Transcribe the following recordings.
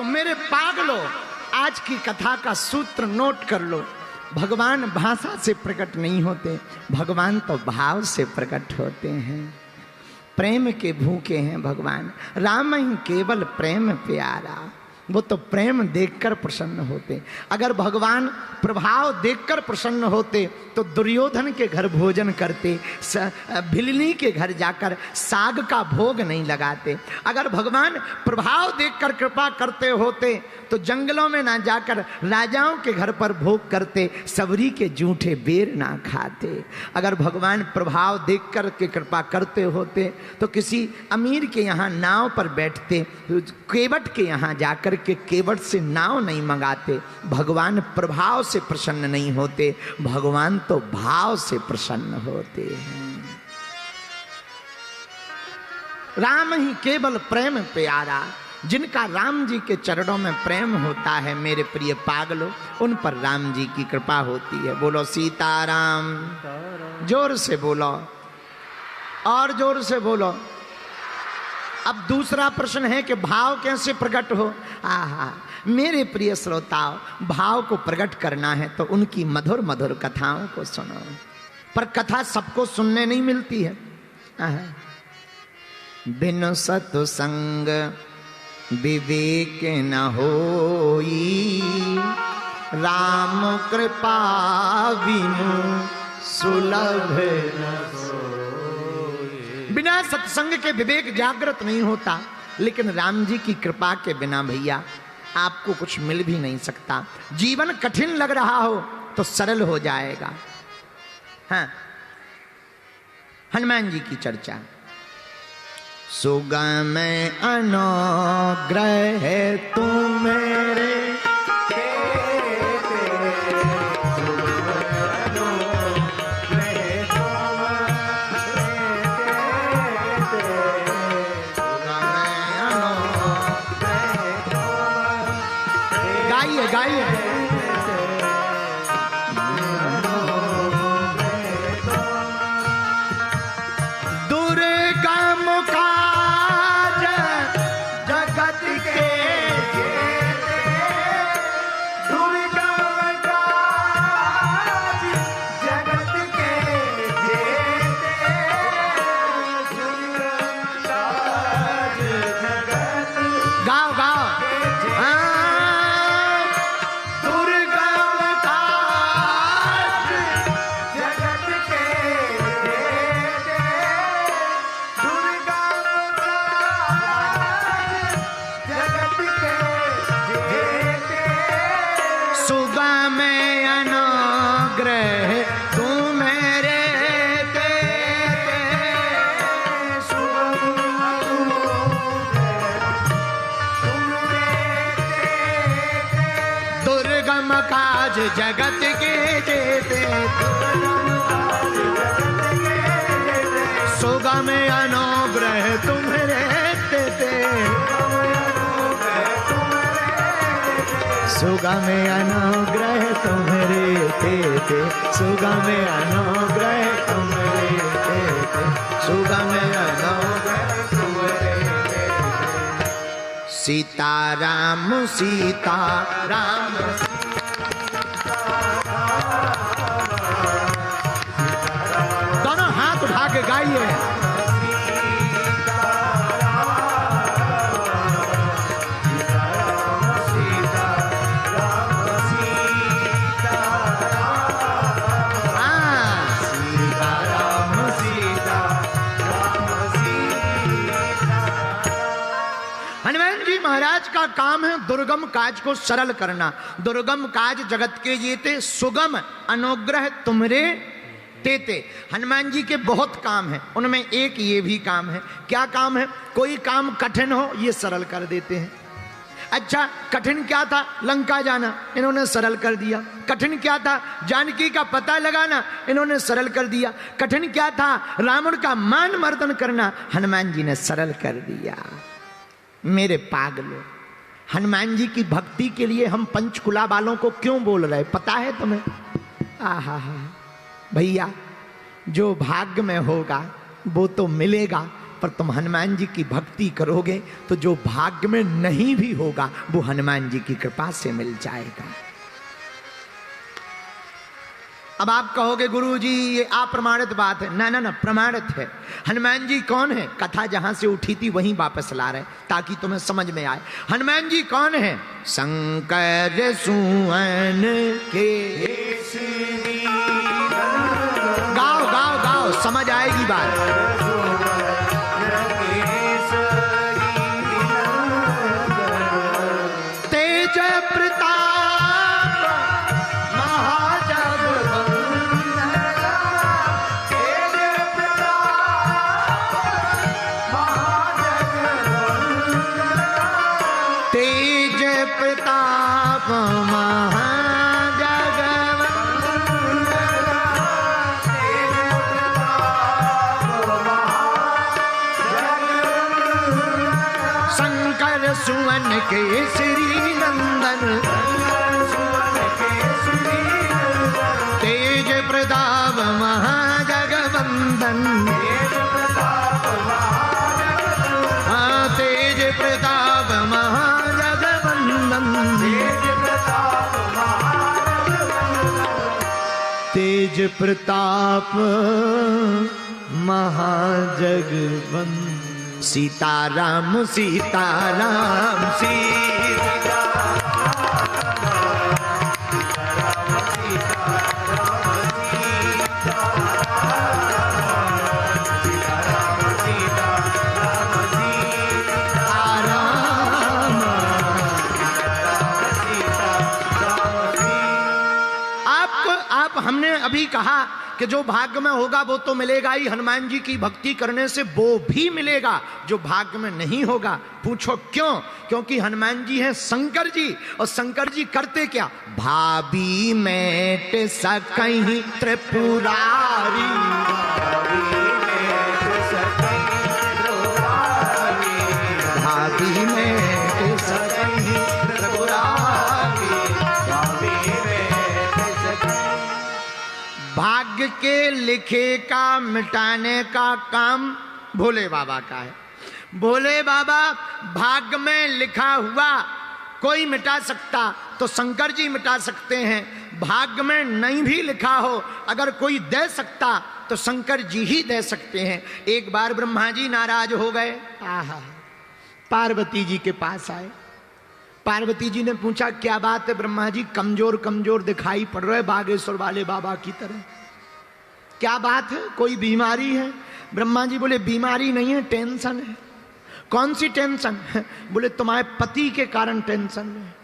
तो मेरे पागलो, आज की कथा का सूत्र नोट कर लो। भगवान भाषा से प्रकट नहीं होते, भगवान तो भाव से प्रकट होते हैं। प्रेम के भूखे हैं भगवान, राम ही केवल प्रेम प्यारा। वो तो प्रेम देखकर प्रसन्न होते। अगर भगवान प्रभाव देखकर प्रसन्न होते तो दुर्योधन के घर भोजन करते, भिलनी के घर जाकर साग का भोग नहीं लगाते। अगर भगवान प्रभाव देखकर कृपा करते होते तो जंगलों में ना जाकर राजाओं के घर पर भोग करते, सबरी के जूठे बेर ना खाते। अगर भगवान प्रभाव देखकर के कृपा करते होते तो किसी अमीर के यहाँ नाव पर बैठते, केवट के यहाँ जाकर के केवट से नाव नहीं मंगाते। भगवान प्रभाव से प्रसन्न नहीं होते, भगवान तो भाव से प्रसन्न होते हैं। राम ही केवल प्रेम प्यारा। जिनका राम जी के चरणों में प्रेम होता है मेरे प्रिय पागलों, उन पर राम जी की कृपा होती है। बोलो सीताराम, जोर से बोलो और जोर से बोलो। अब दूसरा प्रश्न है कि भाव कैसे प्रकट हो। आहा, मेरे प्रिय श्रोताओं, भाव को प्रकट करना है तो उनकी मधुर मधुर कथाओं को सुनो। पर कथा सबको सुनने नहीं मिलती है। बिनु सत्संग विवेक न होई, राम कृपा बिनु सुलभ न सोई। बिना सत्संग के विवेक जागृत नहीं होता, लेकिन राम जी की कृपा के बिना भैया आपको कुछ मिल भी नहीं सकता। जीवन कठिन लग रहा हो तो सरल हो जाएगा। हाँ, हनुमान जी की चर्चा। सुगम अनुग्रह तुम मेरे, गाइए गाइए। दुर्गम काज जगत के जेते, दुर्गम काज जगत के जेते, दुर्गम काज जगत। गाओ गाओ। काज जगत के जेते, सुगम अनुग्रह तुम्हारे देते, सुगम अनुग्रह तुम्हारे देते, सुगम अनुग्रह तुम्हारे देते, सुगम अनुग्रह तुम्हारे देते। सीताराम सीताराम, दोनों हाथ उठा के गाइए। हनुमान जी महाराज का काम है दुर्गम काज को सरल करना। दुर्गम काज जगत के जेते, सुगम अनुग्रह तुमरे तेते। हनुमान जी के बहुत काम हैं, उनमें एक ये भी काम है। क्या काम है? कोई काम कठिन हो ये सरल कर देते हैं। अच्छा, कठिन क्या था? लंका जाना, इन्होंने सरल कर दिया। कठिन क्या था? जानकी का पता लगाना, इन्होंने सरल कर दिया। कठिन क्या था? रावण का मान मर्दन करना, हनुमान जी ने सरल कर दिया। मेरे पागलों, हनुमान जी की भक्ति के लिए हम पंचकुला वालों को क्यों बोल रहे पता है तुम्हें? आहा हा भैया, जो भाग्य में होगा वो तो मिलेगा, पर तुम हनुमान जी की भक्ति करोगे तो जो भाग्य में नहीं भी होगा वो हनुमान जी की कृपा से मिल जाएगा। अब आप कहोगे गुरुजी ये अप्रमाणित बात है। ना ना ना, प्रमाणित है। हनुमान जी कौन है? कथा जहां से उठी थी वहीं वापस ला रहे ताकि तुम्हें समझ में आए। हनुमान जी कौन है? शंकर सुवन के गाओ गाओ गाओ, समझ आएगी बात। तेज प्रताप सुवन के श्री नंदन, तेज प्रताप महाजगवंदन, हाँ तेज प्रताप महाजगवंदन, तेज प्रताप महाजगवंदन। सीताराम सीताराम आप हमने अभी कहा कि जो भाग्य में होगा वो तो मिलेगा ही, हनुमान जी की भक्ति करने से वो भी मिलेगा जो भाग्य में नहीं होगा। पूछो क्यों? क्योंकि हनुमान जी हैं शंकर जी, और शंकर जी करते क्या? भाभी मेट सकहीं त्रिपुरारी, भाभी मेट सकहीं त्रिपुरारी। भाग्य के लिखे का मिटाने का काम भोले बाबा का है। भोले बाबा भाग्य में लिखा हुआ कोई मिटा सकता तो शंकर जी मिटा सकते हैं। भाग्य में नहीं भी लिखा हो अगर कोई दे सकता तो शंकर जी ही दे सकते हैं। एक बार ब्रह्मा जी नाराज हो गए, आहा, पार्वती जी के पास आए। पार्वती जी ने पूछा क्या बात है ब्रह्मा जी, कमजोर कमजोर दिखाई पड़ रहे बागेश्वर वाले बाबा की तरह, क्या बात है, कोई बीमारी है? ब्रह्मा जी बोले बीमारी नहीं है, टेंशन है। कौन सी टेंशन? बोले तुम्हारे पति के कारण टेंशन है।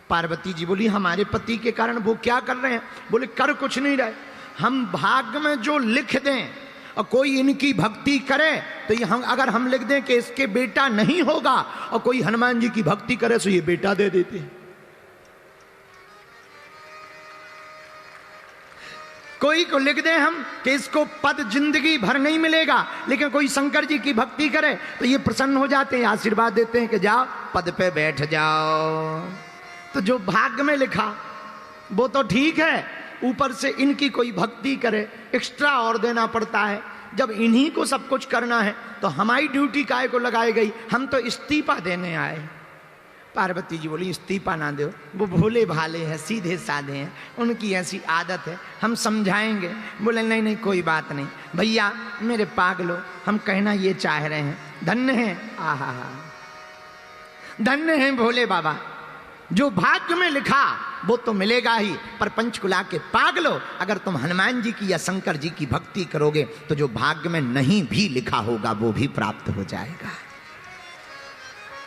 पार्वती जी बोली हमारे पति के कारण? वो क्या कर रहे हैं? बोले कर कुछ नहीं रहे, हम भाग्य में जो लिख दें और कोई इनकी भक्ति करे तो ये अगर हम लिख दें कि इसके बेटा नहीं होगा और कोई हनुमान जी की भक्ति करे तो ये बेटा दे देते हैं। कोई को लिख दें हम कि इसको पद जिंदगी भर नहीं मिलेगा, लेकिन कोई शंकर जी की भक्ति करे तो ये प्रसन्न हो जाते हैं, आशीर्वाद देते हैं कि जाओ पद पे बैठ जाओ। तो जो भाग्य में लिखा वो तो ठीक है, ऊपर से इनकी कोई भक्ति करे एक्स्ट्रा और देना पड़ता है। जब इन्हीं को सब कुछ करना है तो हमारी ड्यूटी काहे को लगाई गई? हम तो इस्तीफा देने आए। पार्वती जी बोली इस्तीफा ना दो, वो भोले भाले हैं, सीधे साधे हैं, उनकी ऐसी आदत है, हम समझाएंगे। बोले नहीं नहीं कोई बात नहीं भैया, मेरे पागलो, हम कहना ये चाह रहे हैं, धन्य है, आहा धन्य है भोले बाबा, जो भाग्य में लिखा वो तो मिलेगा ही, पर पंचकुला के पागलो, अगर तुम हनुमान जी की या शंकर जी की भक्ति करोगे तो जो भाग्य में नहीं भी लिखा होगा वो भी प्राप्त हो जाएगा।